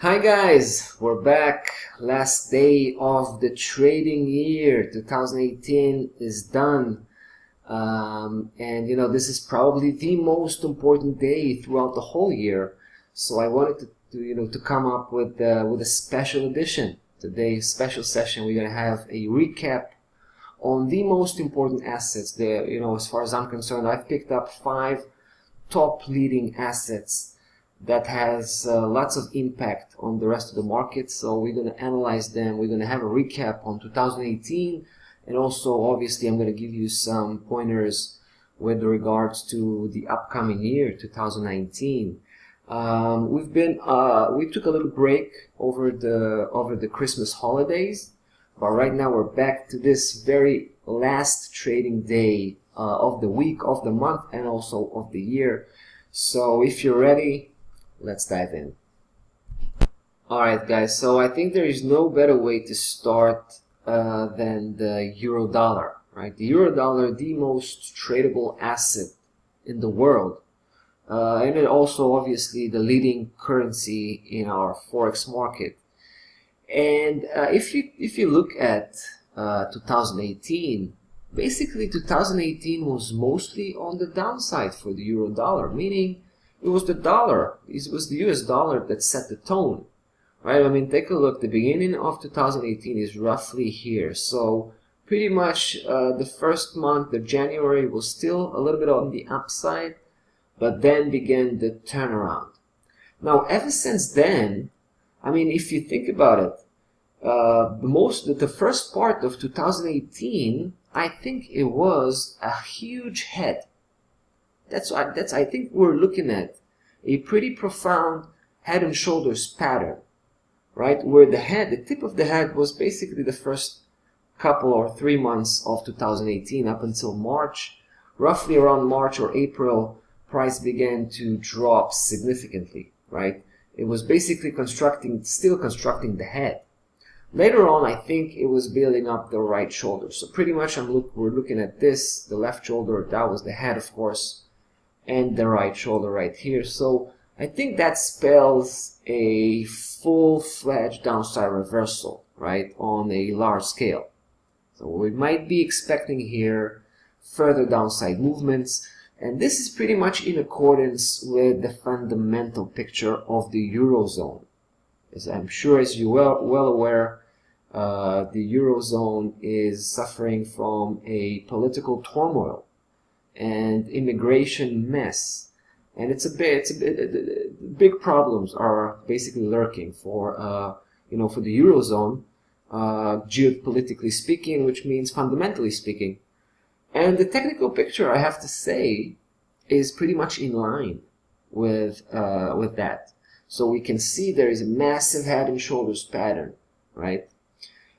Hi guys, we're back. Last day of the trading year 2018 is done. And this is probably the most important day throughout the whole year. So I wanted to come up with a special edition. Today's special session, we're gonna have a recap on the most important assets. As far as I'm concerned, I've picked up 5 top leading assets that has lots of impact on the rest of the market. So we're going to analyze them. We're going to have a recap on 2018, and also obviously I'm going to give you some pointers with regards to the upcoming year 2019. We took a little break over the Christmas holidays, but right now we're back to this very last trading day of the week, of the month, and also of the year. So if you're ready, let's dive in. Alright guys, so I think there is no better way to start than the euro dollar, right? The euro dollar, the most tradable asset in the world, and it also obviously the leading currency in our Forex market. And if you look at 2018, basically 2018 was mostly on the downside for the euro dollar, meaning it was the dollar, it was the US dollar that set the tone, right? I mean, take a look, the beginning of 2018 is roughly here. So pretty much the first month, the January, was still a little bit on the upside, but then began the turnaround. Now, ever since then, I mean, if you think about it, the first part of 2018, I think it was a huge head. I think we're looking at a pretty profound head and shoulders pattern, right? Where the tip of the head was basically the first couple or 3 months of 2018 up until March. Roughly around March or April, price began to drop significantly, right? It was basically still constructing the head. Later on, I think it was building up the right shoulder. So pretty much we're looking at this, the left shoulder, that was the head, of course, and the right shoulder right here. So I think that spells a full-fledged downside reversal, right, on a large scale. So we might be expecting here further downside movements, and this is pretty much in accordance with the fundamental picture of the Eurozone. As I'm sure as you're well aware, the Eurozone is suffering from a political turmoil and immigration mess, and big problems are basically lurking for the Eurozone, geopolitically speaking, which means fundamentally speaking. And the technical picture, I have to say, is pretty much in line with that. So we can see there is a massive head and shoulders pattern, right?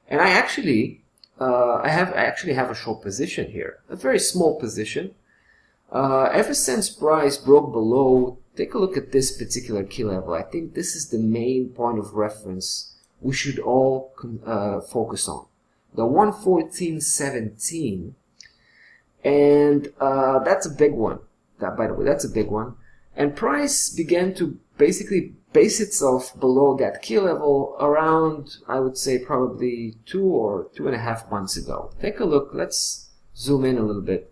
And I actually have a short position here, a very small position. Ever since price broke below, take a look at this particular key level. I think this is the main point of reference we should all focus on. The 114.17, and that's a big one. By the way, that's a big one. And price began to basically base itself below that key level around, I would say, probably 2 or 2.5 months ago. Take a look. Let's zoom in a little bit.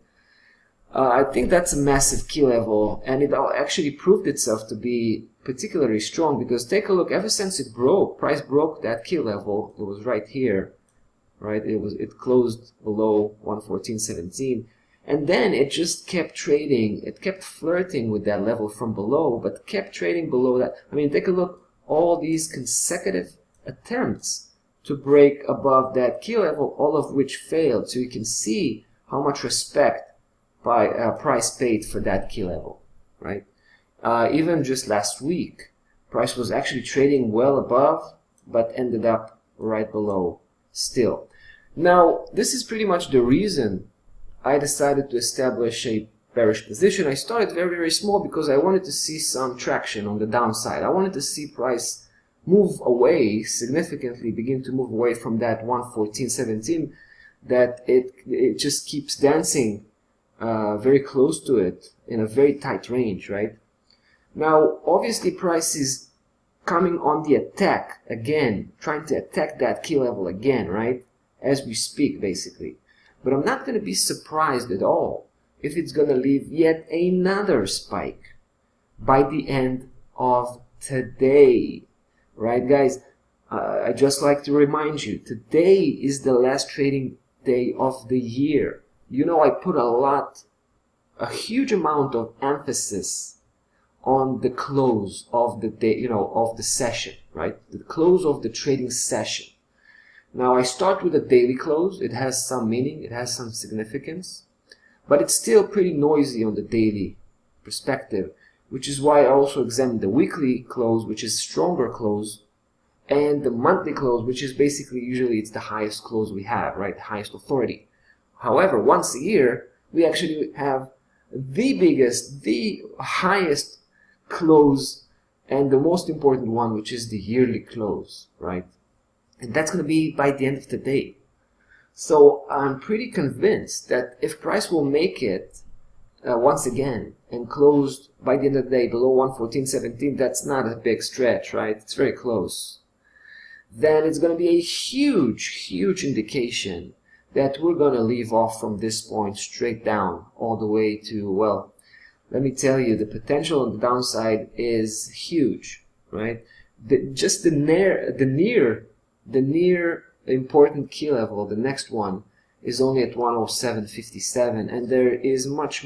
I think that's a massive key level, and it actually proved itself to be particularly strong, because take a look, ever since price broke that key level, it was right here, right? It closed below 114.17, and then it just kept trading. It kept flirting with that level from below, but kept trading below that. I mean, take a look, all these consecutive attempts to break above that key level, all of which failed. So you can see how much respect price paid for that key level, right? Even just last week, price was actually trading well above, but ended up right below still. Now, this is pretty much the reason I decided to establish a bearish position. I started very, very small because I wanted to see some traction on the downside. I wanted to see price move away significantly, begin to move away from that 114.17, that it just keeps dancing very close to it in a very tight range, right? Now, obviously, price is coming on the attack again, trying to attack that key level again, right? As we speak, basically. But I'm not going to be surprised at all if it's going to leave yet another spike by the end of today. Right, guys? I just like to remind you, today is the last trading day of the year. You know, I put a huge amount of emphasis on the close of the day, you know, of the session, right? The close of the trading session. Now, I start with a daily close. It has some meaning, it has some significance, but it's still pretty noisy on the daily perspective, which is why I also examine the weekly close, which is stronger close, and the monthly close, which is basically usually it's the highest close we have, right? The highest authority. However, once a year, we actually have the biggest, the highest close, and the most important one, which is the yearly close, right? And that's going to be by the end of the day. So I'm pretty convinced that if price will make it once again and closed by the end of the day below 114.17, that's not a big stretch, right? It's very close. Then it's going to be a huge indication that we're going to leave off from this point straight down all the way to, well, let me tell you, the potential on the downside is huge, right? Just the near important key level, the next one, is only at 107.57, and there is much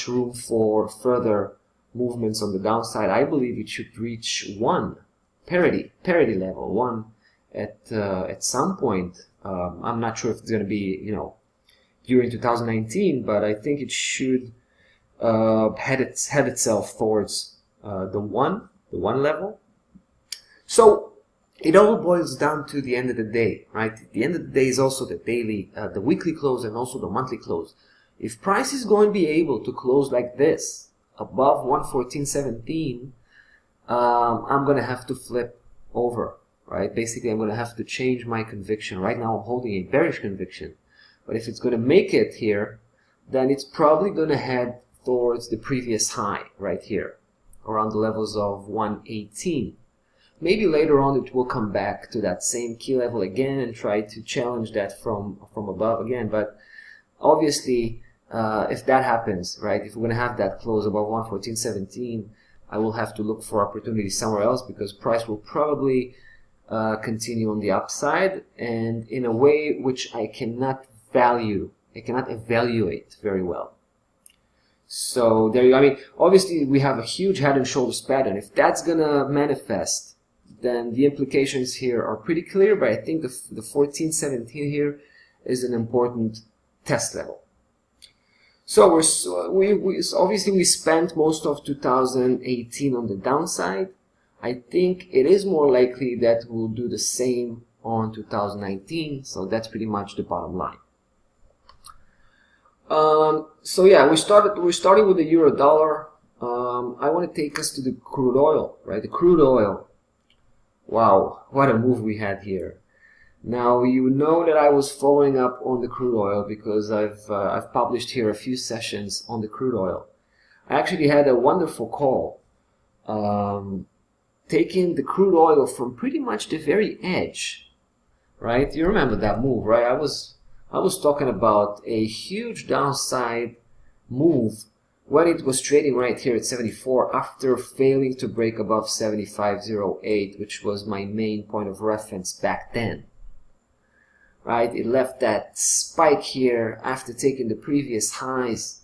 room for further movements on the downside. I believe it should reach one parity level, one at some point. I'm not sure if it's going to be, you know, during 2019, but I think it should head itself towards the one level. So it all boils down to the end of the day, right? The end of the day is also the daily, the weekly close, and also the monthly close. If price is going to be able to close like this, above 114.17, I'm going to have to flip over, right? Basically, I'm going to have to change my conviction. Right now, I'm holding a bearish conviction. But if it's going to make it here, then it's probably going to head towards the previous high right here, around the levels of 118. Maybe later on it will come back to that same key level again and try to challenge that from above again. But obviously, if that happens, right, if we're going to have that close above 114.17, I will have to look for opportunity somewhere else, because price will probably continue on the upside, and in a way which I cannot evaluate very well. So there you go. I mean, obviously we have a huge head and shoulders pattern. If that's gonna manifest, then the implications here are pretty clear, but I think the 14.17 here is an important test level. So obviously we spent most of 2018 on the downside. I think it is more likely that we'll do the same on 2019, so that's pretty much the bottom line. So yeah, we're starting with the euro dollar. I want to take us to the crude oil, right? The crude oil. Wow, what a move we had here. Now, you know that I was following up on the crude oil because I've published here a few sessions on the crude oil. I actually had a wonderful call, taking the crude oil from pretty much the very edge, right? You remember that move, right? I was talking about a huge downside move when it was trading right here at 74 after failing to break above 75.08, which was my main point of reference back then. Right? It left that spike here after taking the previous highs.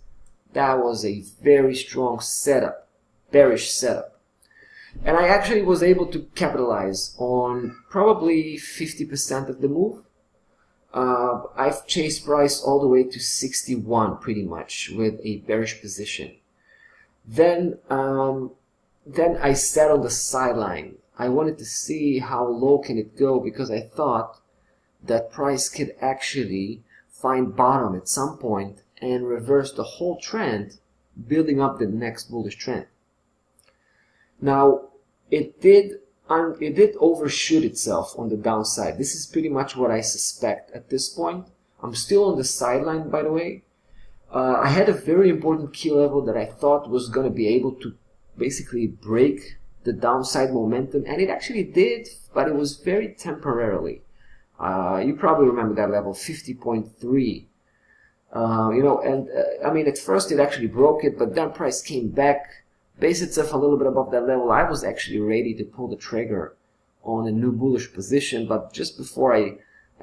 That was a very strong setup, bearish setup. And I actually was able to capitalize on probably 50% of the move. I've chased price all the way to 61 pretty much with a bearish position. Then I sat on the sideline. I wanted to see how low can it go, because I thought that price could actually find bottom at some point and reverse the whole trend, building up the next bullish trend. Now, it did overshoot itself on the downside. This is pretty much what I suspect at this point. I'm still on the sideline, by the way. I had a very important key level that I thought was going to be able to basically break the downside momentum, and it actually did, but it was very temporarily. You probably remember that level, 50.3. I mean, at first it actually broke it, but then price came back, based itself a little bit above that level. I was actually ready to pull the trigger on a new bullish position, but just before I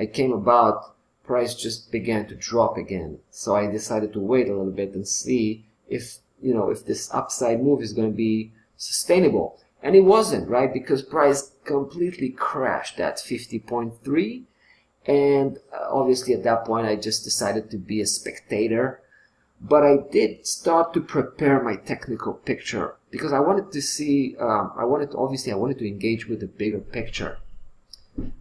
came about, price just began to drop again. So I decided to wait a little bit and see if this upside move is going to be sustainable. And it wasn't, right? Because price completely crashed at 50.3. And obviously at that point I just decided to be a spectator. But I did start to prepare my technical picture because I wanted to see, I wanted to engage with the bigger picture,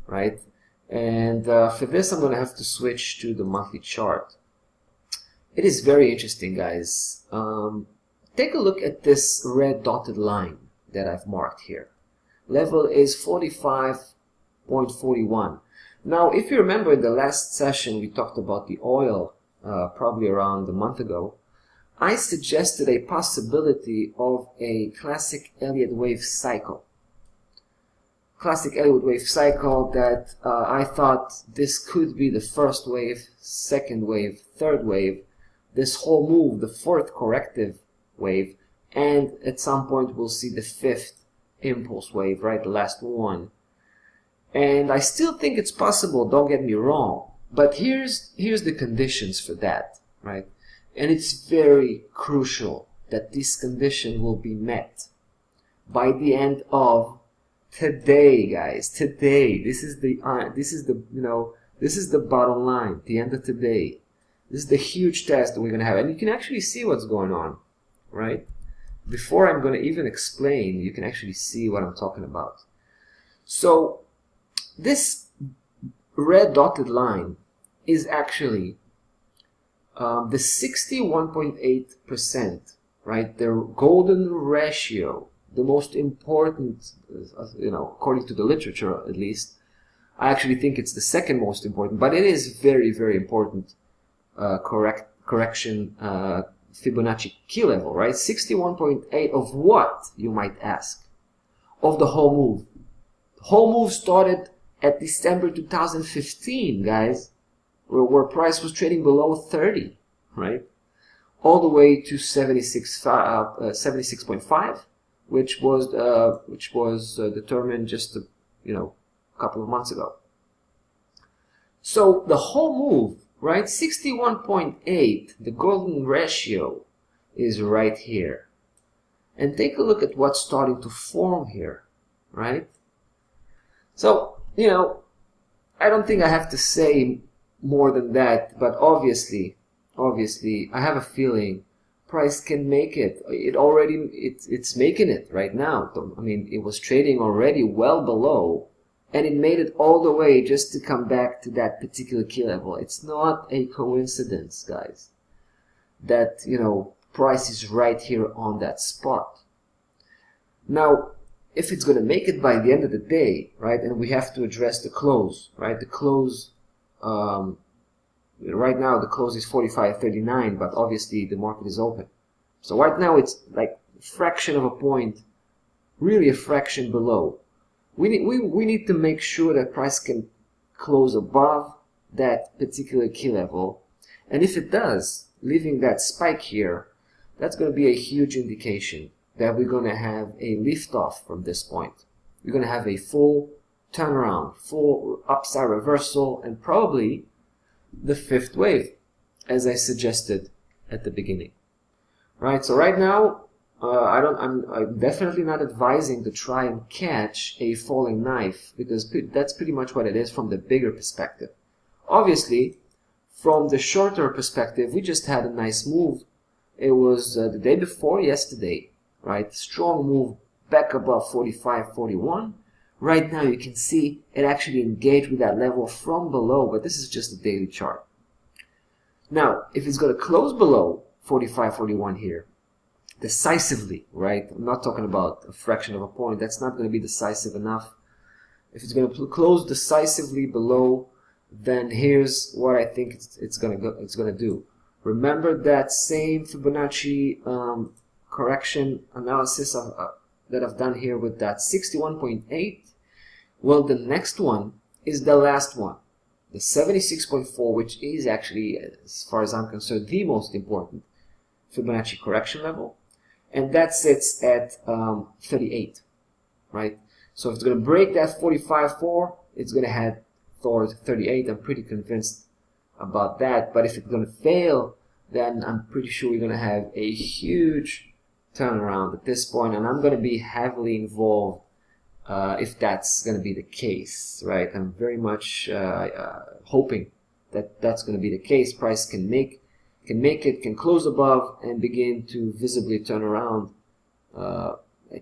right? And for this I'm going to have to switch to the monthly chart. It is very interesting, guys. Take a look at this red dotted line that I've marked here. Level is 45.41. Now, if you remember in the last session we talked about the oil, probably around a month ago, I suggested a possibility of a classic Elliott wave cycle. Classic Elliott wave cycle that I thought this could be the first wave, second wave, third wave, this whole move, the fourth corrective wave, and at some point we'll see the fifth impulse wave, right, the last one. And I still think it's possible, don't get me wrong, but here's the conditions for that, right? And it's very crucial that this condition will be met by the end of today, guys. Today, this is the bottom line, the end of today. This is the huge test that we're going to have, and you can actually see what's going on, right? Before I'm going to even explain, you can actually see what I'm talking about. So this red dotted line is actually the 61.8%, right? The golden ratio, the most important, according to the literature at least. I actually think it's the second most important, but it is very, very important correction Fibonacci key level, right? 61.8 of what, you might ask? Of the whole move. The whole move started at December 2015, guys, where price was trading below 30, right? All the way to 76.5, which was determined just a couple of months ago. So the whole move, right, 61.8, the golden ratio is right here. And take a look at what's starting to form here, right? So, I don't think I have to say more than that, but obviously, I have a feeling price can make it. It's making it right now. I mean, it was trading already well below, and it made it all the way just to come back to that particular key level. It's not a coincidence, guys, that, price is right here on that spot. Now, if it's going to make it by the end of the day, right, and we have to address the close, right? The close, right now the close is 45.39, but obviously the market is open. So right now it's like a fraction of a point, really a fraction below. We need to make sure that price can close above that particular key level, and if it does, leaving that spike here, that's going to be a huge indication that we're going to have a liftoff from this point. We're going to have a full turnaround, full upside reversal, and probably the fifth wave, as I suggested at the beginning. Right? So right now, I'm definitely not advising to try and catch a falling knife, because that's pretty much what it is from the bigger perspective. Obviously, from the shorter perspective, we just had a nice move. It was the day before yesterday, right? Strong move back above 45.41. Right now you can see it actually engaged with that level from below, but this is just a daily chart. Now, if it's going to close below 45.41 here, decisively, right? I'm not talking about a fraction of a point. That's not going to be decisive enough. If it's going to close decisively below, then here's what I think it's going to do. Remember that same Fibonacci correction analysis that I've done here with that 61.8, well, the next one is the last one, the 76.4, which is actually, as far as I'm concerned, the most important Fibonacci correction level, and that sits at 38, right? So if it's going to break that 45.4, it's going to head towards 38. I'm pretty convinced about that. But if it's going to fail, then I'm pretty sure we're going to have a huge turnaround at this point, and I'm going to be heavily involved if that's going to be the case, right? I'm very much hoping that that's going to be the case. Price can make it, can close above and begin to visibly turn around. I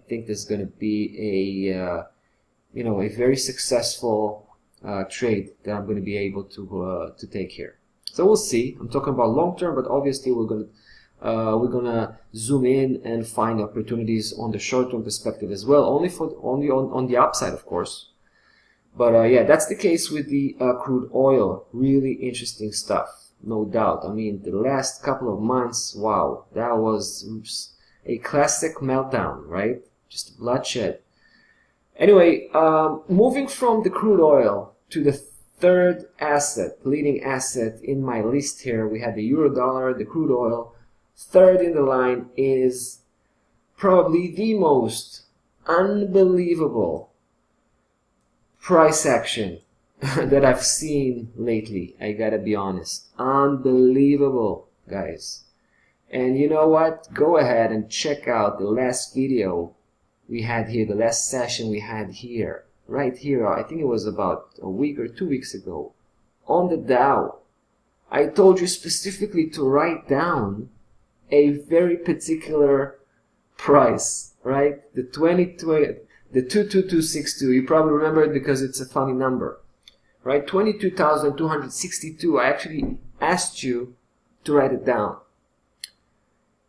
think there's going to be a a very successful trade that I'm going to be able to take here. So we'll see. I'm talking about long term, but obviously we're gonna zoom in and find opportunities on the short term perspective as well, only on the upside, of course. But yeah, that's the case with the crude oil. Really interesting stuff, no doubt. I mean, the last couple of months, wow, that was a classic meltdown, right? Just bloodshed. Anyway, moving from the crude oil to the third asset, leading asset in my list here, we had the euro dollar, the crude oil. Third in the line is probably the most unbelievable price action that I've seen lately. I gotta be honest. Unbelievable, guys. And you know what? Go ahead and check out the last video we had here, the last session we had here, right here. I think it was about a week or 2 weeks ago. On the Dow, I told you specifically to write down a very particular price, right? The 22262. You probably remember it because it's a funny number, right? 22,262. I actually asked you to write it down.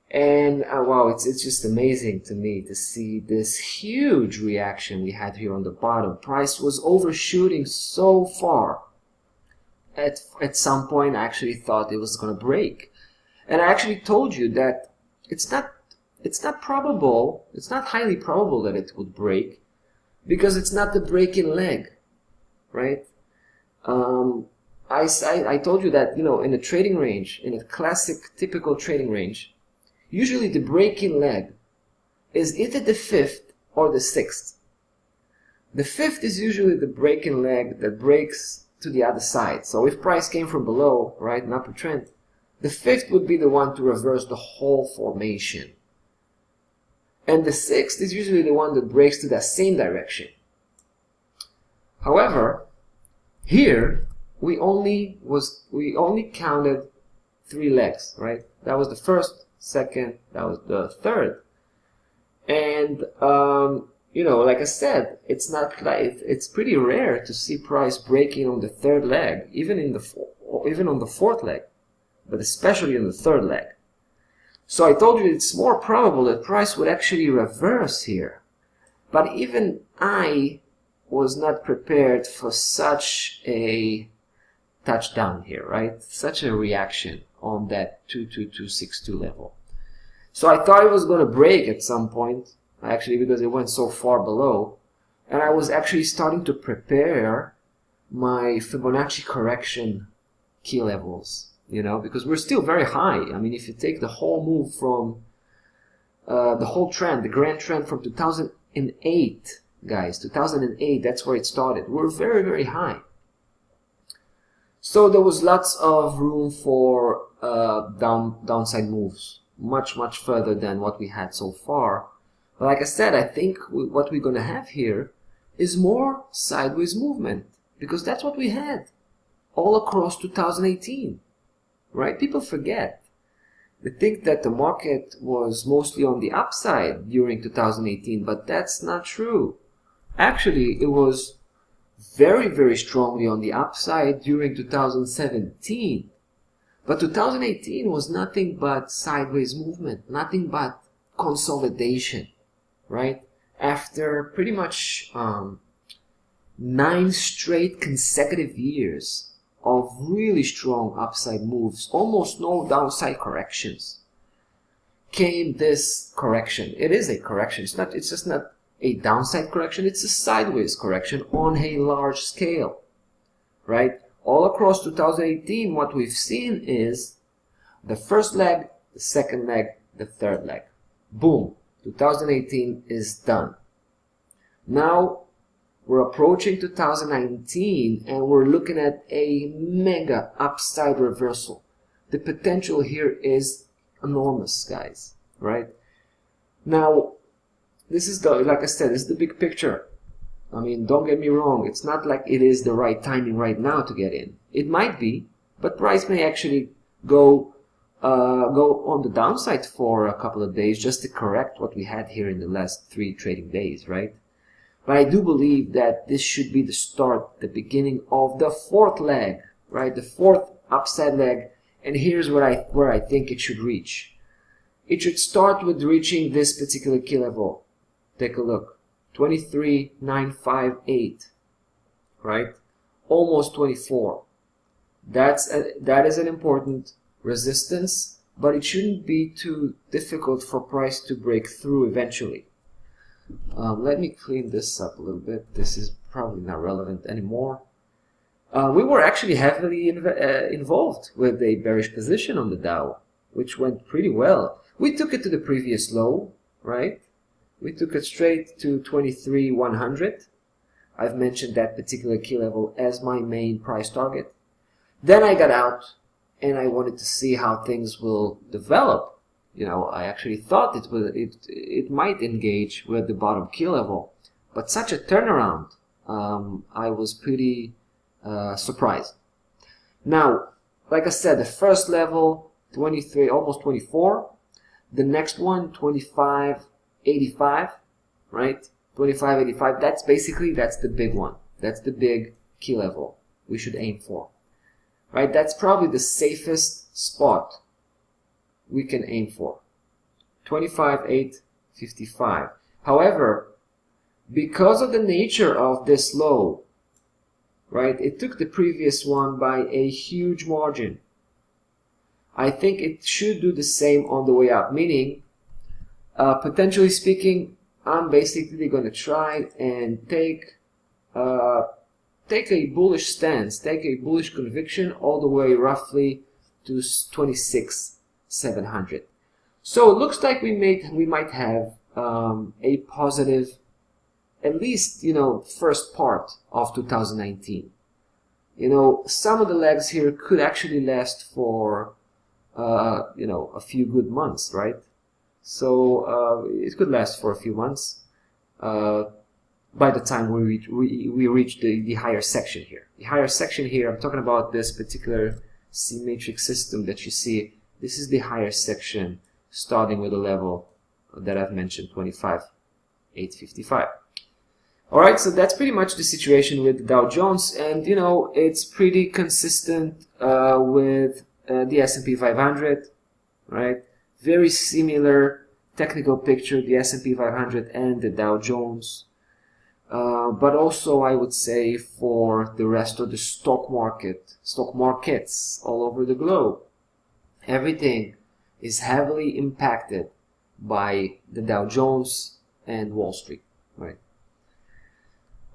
And wow, it's just amazing to me to see this huge reaction we had here on the bottom. Price was overshooting so far. At some point, I actually thought it was going to break. And I actually told you that it's not probable, it's not highly probable that it would break, because it's not the break-in leg, right? I told you that, in a trading range, in a classic, typical trading range, usually the break-in leg is either the 5th or the 6th. The 5th is usually the break-in leg that breaks to the other side. So if price came from below, right, an upper trend, the 5th would be the one to reverse the whole formation. And the 6th is usually the one that breaks to that same direction. However, here we only counted 3 legs, right? That was the first, second, that was the third. And like I said, it's pretty rare to see price breaking on the third leg, even on the fourth leg, but especially on the third leg. So I told you it's more probable that price would actually reverse here. But even I was not prepared for such a touchdown here, right? Such a reaction on that 22262 level. So I thought it was going to break at some point, actually, because it went so far below. And I was actually starting to prepare my Fibonacci correction key levels, because we're still very high. I mean, if you take the whole move from the whole trend, the grand trend from 2008, guys, 2008, that's where it started. We're very, very high. So there was lots of room for downside moves, much, much further than what we had so far. But like I said, I think what we're going to have here is more sideways movement, because that's what we had all across 2018, right? People forget. They think that the market was mostly on the upside during 2018, but that's not true. Actually, it was very, very strongly on the upside during 2017. But 2018 was nothing but sideways movement, nothing but consolidation, right? After pretty much 9 straight consecutive years of really strong upside moves, almost no downside corrections. came this correction. It is a correction. It's just not a downside correction. It's a sideways correction on a large scale, right? All across 2018, what we've seen is the first leg, the second leg, the third leg. Boom. 2018 is done. Now we're approaching 2019 and we're looking at a mega upside reversal. The potential here is enormous, guys, right? Now, this is like I said, this is the big picture. I mean, don't get me wrong. It's not like it is the right timing right now to get in. It might be, but price may actually go on the downside for a couple of days just to correct what we had here in the last 3 trading days, right? But I do believe that this should be the start, the beginning of the fourth leg, right? The fourth upside leg. And here's where I think it should reach. It should start with reaching this particular key level. Take a look. 23,958, right? Almost 24. That is an important resistance, but it shouldn't be too difficult for price to break through eventually. Let me clean this up a little bit. This is probably not relevant anymore. We were actually heavily involved with a bearish position on the Dow, which went pretty well. We took it to the previous low, right? We took it straight to 23,100. I've mentioned that particular key level as my main price target. Then I got out and I wanted to see how things will develop. You know, I actually thought it might engage with the bottom key level, but such a turnaround, I was pretty surprised. Now, like I said, the first level 23, almost 24. The next one 25.85, right? 25.85. That's the big one. That's the big key level we should aim for, right? That's probably the safest spot we can aim for. 25.855. However, because of the nature of this low, right, it took the previous one by a huge margin. I think it should do the same on the way up, meaning, potentially speaking, I'm basically going to try and take a bullish stance, take a bullish conviction all the way roughly to 26,700. So it looks like we might have a positive, at least, first part of 2019. Some of the legs here could actually last for a few good months, right? So it could last for a few months by the time we reach the higher section here. The higher section here, I'm talking about this particular C-matrix system that you see. This is the higher section, starting with a level that I've mentioned, 25.855. Alright, so that's pretty much the situation with the Dow Jones, and it's pretty consistent with the S&P 500, right? Very similar technical picture, the S&P 500 and the Dow Jones. But also, I would say, for the rest of the stock markets all over the globe, everything is heavily impacted by the Dow Jones and Wall Street, right?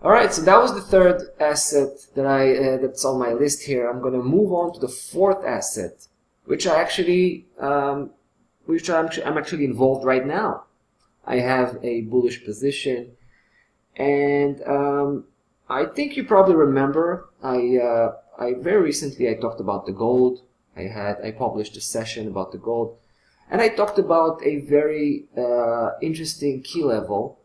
Alright, so that was the third asset that's on my list here. I'm going to move on to the fourth asset, which I'm actually involved right now. I have a bullish position, and I think you probably remember I very recently I talked about the gold. I published a session about the gold, and I talked about a very interesting key level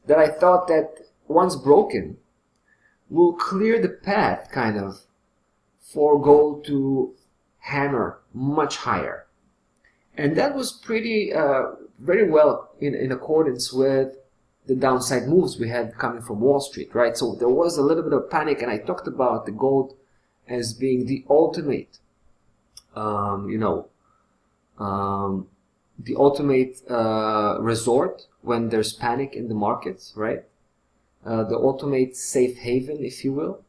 that I thought that once broken will clear the path kind of for gold to hammer much higher. And that was pretty very well in accordance with the downside moves we had coming from Wall Street, right? So there was a little bit of panic, and I talked about the gold as being the ultimate the ultimate resort when there's panic in the markets, right? The ultimate safe haven, if you will.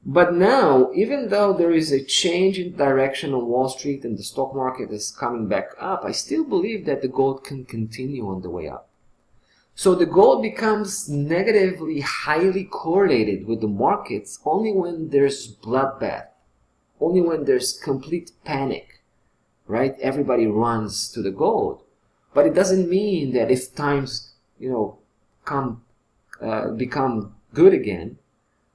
But now, even though there is a change in direction on Wall Street and the stock market is coming back up, I still believe that the gold can continue on the way up. So the gold becomes negatively highly correlated with the markets only when there's bloodbath, only when there's complete panic, right? Everybody runs to the gold. But it doesn't mean that if times, become good again,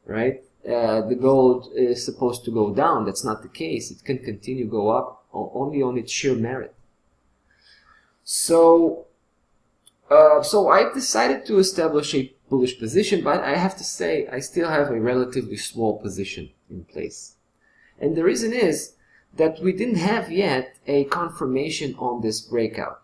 right? The gold is supposed to go down. That's not the case. It can continue to go up only on its sheer merit. So I decided to establish a bullish position, but I have to say I still have a relatively small position in place. And the reason is that we didn't have yet a confirmation on this breakout,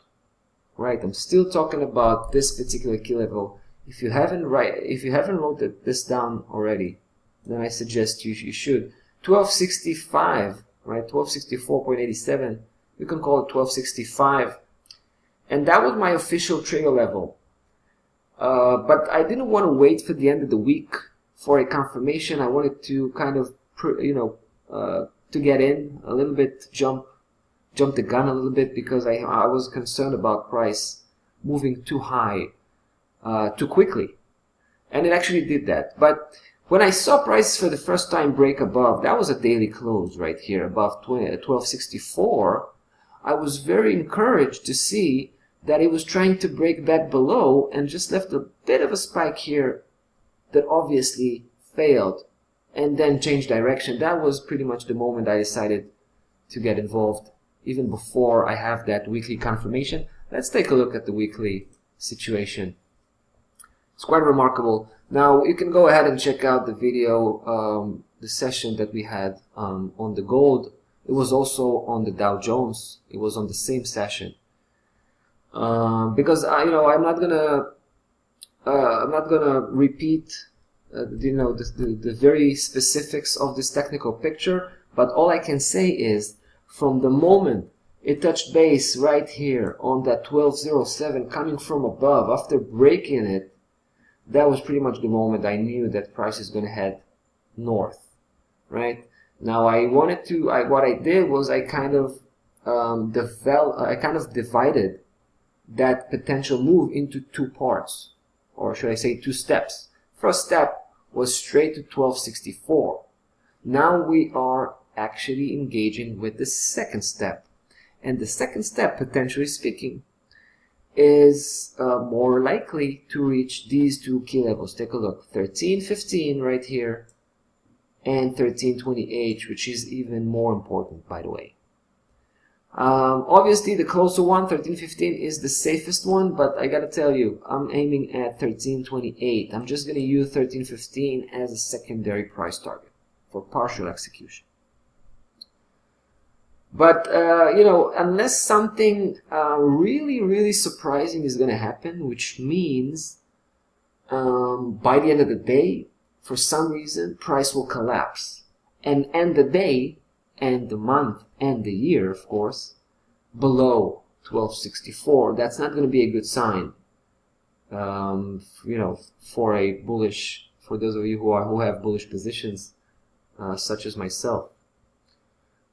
right? I'm still talking about this particular key level. If you haven't wrote this down already, then I suggest you should. 1265, right? 1264.87. You can call it 1265. And that was my official trigger level. But I didn't want to wait for the end of the week for a confirmation. I wanted to kind of, to get in a little bit, jump the gun a little bit, because I was concerned about price moving too high, too quickly. And it actually did that. But when I saw price for the first time break above, that was a daily close right here, above 1264, I was very encouraged to see that it was trying to break that below and just left a bit of a spike here that obviously failed and then changed direction. That was pretty much the moment I decided to get involved, even before I have that weekly confirmation. Let's take a look at the weekly situation. It's quite remarkable. Now you can go ahead and check out the video, the session that we had on the gold. It was also on the Dow Jones. It was on the same session. Because I'm not gonna repeat the very specifics of this technical picture, but all I can say is from the moment it touched base right here on that 1207 coming from above, after breaking it, that was pretty much the moment I knew that price is going to head north, right? Now what I did was I kind of divided that potential move into two parts, or should I say two steps. First step was straight to 1264. Now we are actually engaging with the second step, and the second step, potentially speaking, is more likely to reach these two key levels. Take a look, 1315 right here and 1328, which is even more important, by the way. Obviously the closer one, 1315, is the safest one, but I gotta tell you, I'm aiming at 1328. I'm just gonna use 1315 as a secondary price target for partial execution. But unless something really surprising is gonna happen, which means by the end of the day, for some reason, price will collapse and end the day and the month and the year, of course, below 1264. That's not going to be a good sign, for a bullish, for those of you who have bullish positions, such as myself.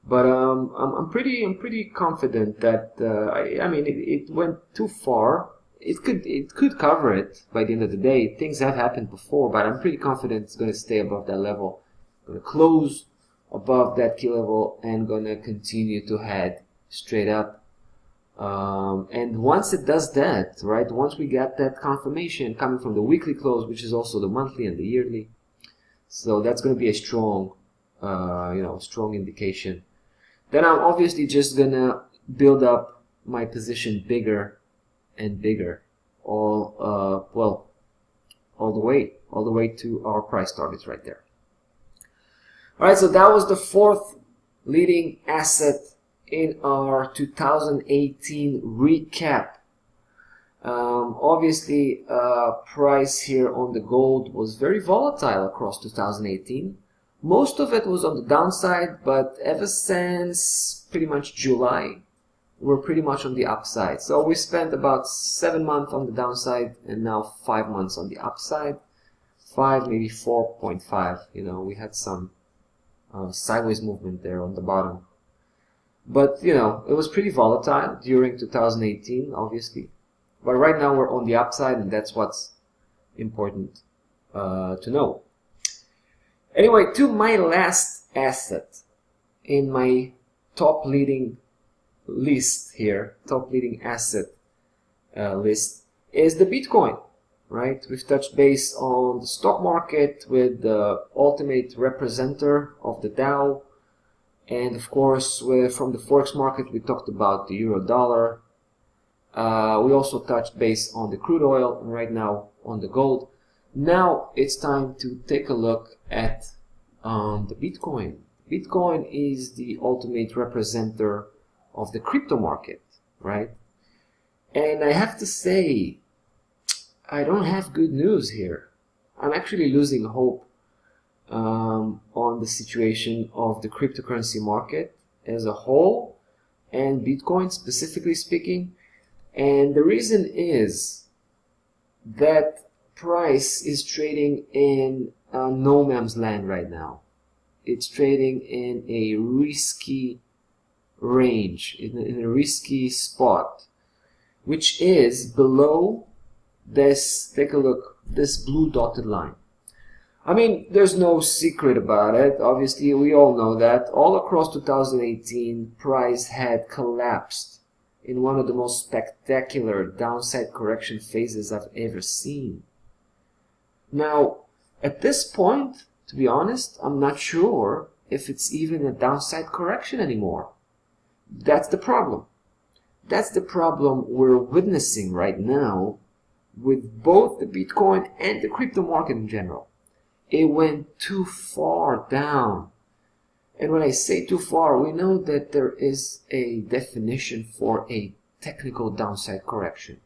But I'm pretty confident that it went too far. It could cover it by the end of the day. Things have happened before, but I'm pretty confident it's going to stay above that level. Going to close above that key level and going to continue to head straight up. And once it does that, right, once we get that confirmation coming from the weekly close, which is also the monthly and the yearly, so that's going to be a strong, strong indication. Then I'm obviously just going to build up my position bigger and bigger, all the way to our price targets right there. All right, so that was the fourth leading asset in our 2018 recap. Obviously, price here on the gold was very volatile across 2018. Most of it was on the downside, but ever since pretty much July, we're pretty much on the upside. So we spent about 7 months on the downside and now 5 months on the upside. 5, maybe 4.5. We had some sideways movement there on the bottom. But, you know, it was pretty volatile during 2018, obviously. But right now we're on the upside, and that's what's important to know. Anyway, to my last asset in my top leading list here, top leading asset list, is the Bitcoin, right? We've touched base on the stock market with the ultimate representative of the Dow. And of course, from the Forex market, we talked about the euro dollar. We also touched base on the crude oil, and right now on the gold. Now it's time to take a look at the Bitcoin. Bitcoin is the ultimate representative of the crypto market, right? And I have to say, I don't have good news here. I'm actually losing hope on the situation of the cryptocurrency market as a whole, and Bitcoin specifically speaking. And the reason is that price is trading in no man's land right now. It's trading in a risky range, in a risky spot, which is below this, take a look, this blue dotted line. I mean, there's no secret about it. Obviously, we all know that all across 2018, price had collapsed in one of the most spectacular downside correction phases I've ever seen. Now, at this point, to be honest, I'm not sure if it's even a downside correction anymore. That's the problem. That's the problem we're witnessing right now with both the Bitcoin and the crypto market in general. It went too far down. And when I say too far, we know that there is a definition for a technical downside correction.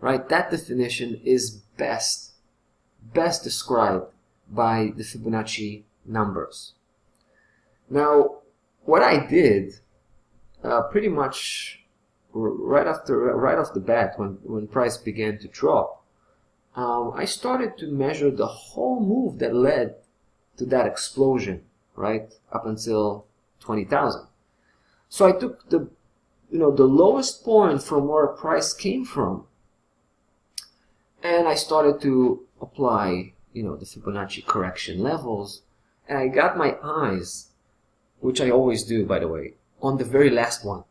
Right? That definition is best described by the Fibonacci numbers. Now, what I did pretty much right off the bat when price began to drop, I started to measure the whole move that led to that explosion, right, up until 20,000. So I took the lowest point from where price came from, and I started to apply, the Fibonacci correction levels, and I got my eyes, which I always do, by the way, on the very last one.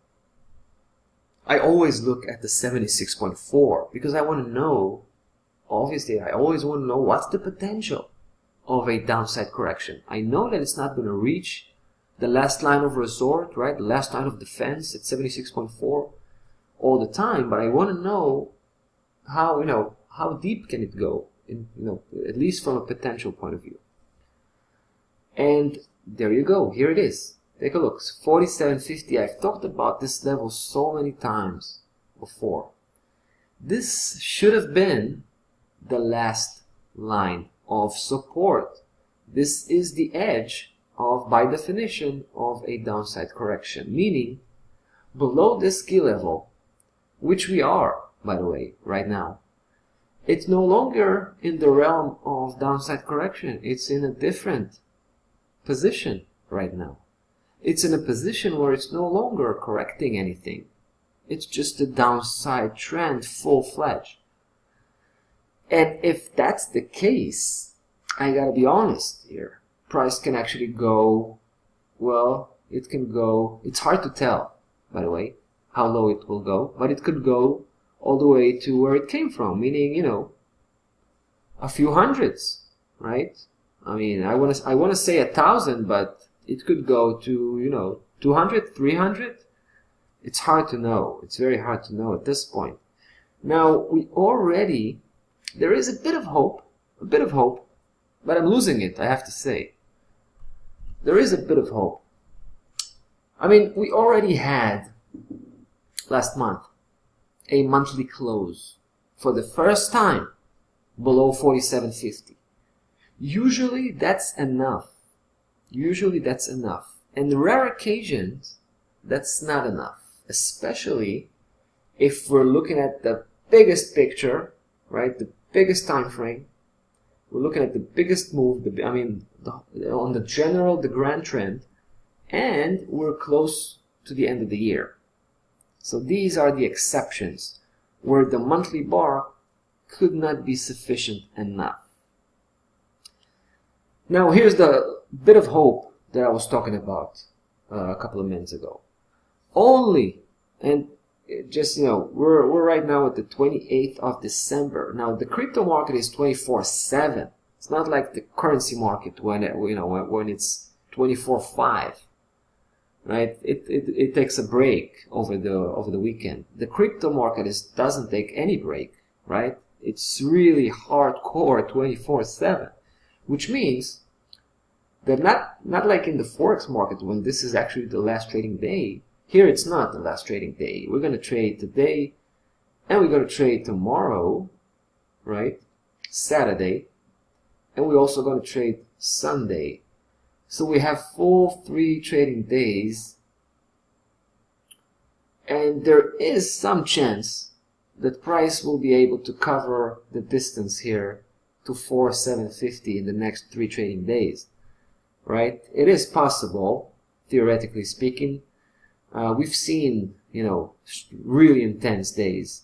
I always look at the 76.4 because I want to know. Obviously, I always want to know what's the potential of a downside correction. I know that it's not going to reach the last line of resort, right? The last line of defense at 76.4 all the time, but I want to know how deep can it go, at least from a potential point of view. And there you go. Here it is. Take a look. 47.50. I've talked about this level so many times before. This should have been the last line of support. This is the edge of, by definition, of a downside correction, meaning below this key level, which we are, by the way, right now, it's no longer in the realm of downside correction. It's in a different position right now. It's in a position where it's no longer correcting anything. It's just a downside trend full-fledged. And if that's the case, I gotta be honest here. Price can actually go, it can go, it's hard to tell, by the way, how low it will go, but it could go all the way to where it came from, meaning, a few hundreds, right? I mean, I want to say 1,000, but it could go to, 200, 300. It's hard to know. It's very hard to know at this point. Now, there is a bit of hope, but I'm losing it, I have to say. There is a bit of hope. I mean, we already had, last month, a monthly close for the first time below 47.50. Usually that's enough. And in rare occasions, that's not enough. Especially if we're looking at the biggest picture, right? The biggest time frame, we're looking at the biggest move, on the grand trend, and we're close to the end of the year. So these are the exceptions where the monthly bar could not be sufficient enough. Now here's the bit of hope that I was talking about a couple of minutes ago. We're right now at the 28th of December. Now the crypto market is 24/7. It's not like the currency market when it's 24/5. Right? It takes a break over the weekend. The crypto market doesn't take any break, right? It's really hardcore 24/7, which means that not like in the Forex market when this is actually the last trading day. Here it's not the last trading day. We're going to trade today and we're going to trade tomorrow, right? Saturday, and we're also going to trade Sunday. So we have full 3 trading days, and there is some chance that price will be able to cover the distance here to 4,750 in the next 3 trading days, right? It is possible, theoretically speaking. We've seen, really intense days,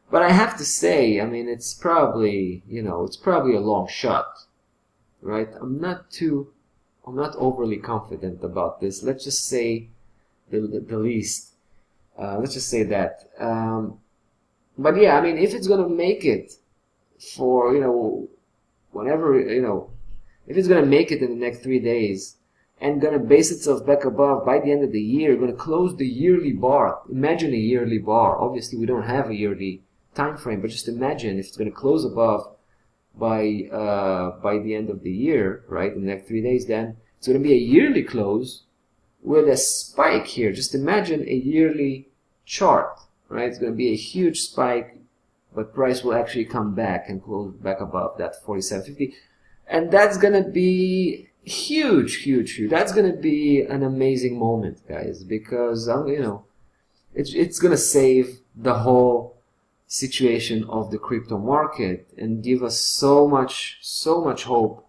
but I have to say, it's probably a long shot, right? I'm not overly confident about this. Let's just say the least. Let's just say that. But yeah, if it's gonna make it for whenever if it's gonna make it in the next 3 days and gonna base itself back above by the end of the year, gonna close the yearly bar. Imagine a yearly bar. Obviously, we don't have a yearly time frame, but just imagine if it's gonna close above by the end of the year, right, in the next 3 days, then it's going to be a yearly close with a spike here. Just imagine a yearly chart, right? It's going to be a huge spike, but price will actually come back and close back above that 47.50, and that's going to be huge. That's going to be an amazing moment, guys, because it's going to save the whole situation of the crypto market and give us so much hope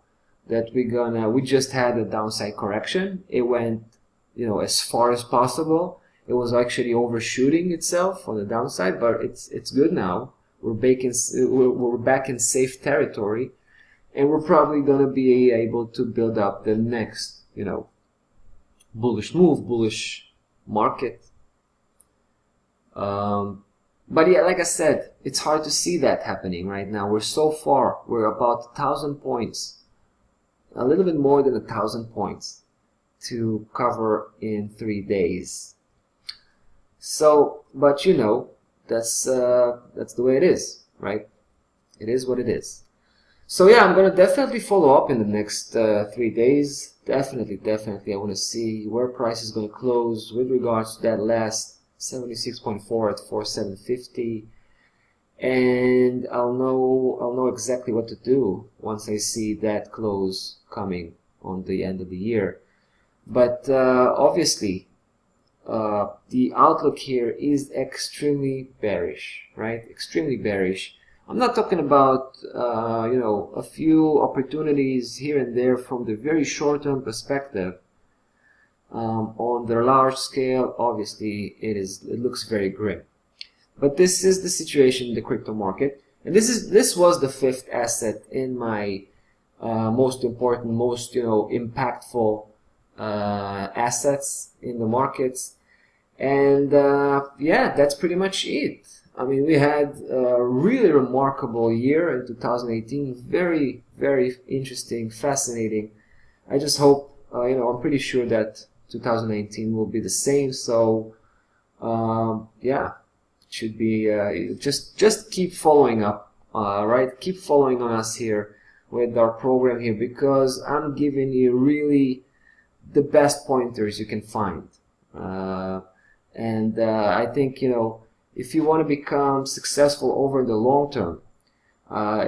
that we just had a downside correction. It went as far as possible. It was actually overshooting itself on the downside, but it's good now. We're back in safe territory, and we're probably gonna be able to build up the next bullish market. But yeah, like I said, it's hard to see that happening right now. We're about 1,000 points, a little bit more than 1,000 points to cover in 3 days. So, but that's the way it is, right? It is what it is. So yeah, I'm gonna definitely follow up in the next 3 days. Definitely, I want to see where price is gonna close with regards to that last 76.4 at 4,750, and I'll know exactly what to do once I see that close coming on the end of the year. But obviously, the outlook here is extremely bearish, right? Extremely bearish. I'm not talking about a few opportunities here and there from the very short-term perspective. On the large scale, obviously, it looks very grim. But this is the situation in the crypto market, and this was the 5th asset in my most important, most impactful assets in the markets. And yeah, that's pretty much it. We had a really remarkable year in 2018. Very, very interesting, fascinating. I just hope, I'm pretty sure that 2019 will be the same. So yeah, it should be just keep following up, right? Keep following on us here with our program here, because I'm giving you really the best pointers you can find. And I think if you want to become successful over the long term,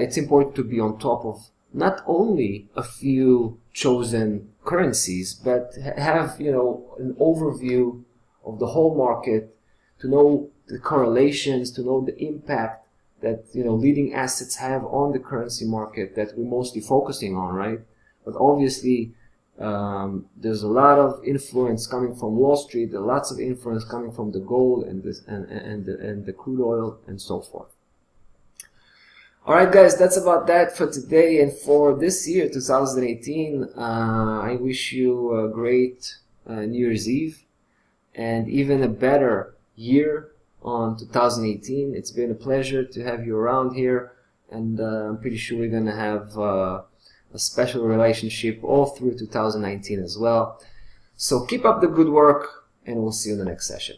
it's important to be on top of not only a few chosen currencies, but have an overview of the whole market, to know the correlations, to know the impact that leading assets have on the currency market that we're mostly focusing on, right? But obviously, there's a lot of influence coming from Wall Street. There are lots of influence coming from the gold and the crude oil and so forth. All right, guys, that's about that for today and for this year, 2018. I wish you a great New Year's Eve and even a better year on 2018. It's been a pleasure to have you around here, and I'm pretty sure we're going to have a special relationship all through 2019 as well. So keep up the good work, and we'll see you in the next session.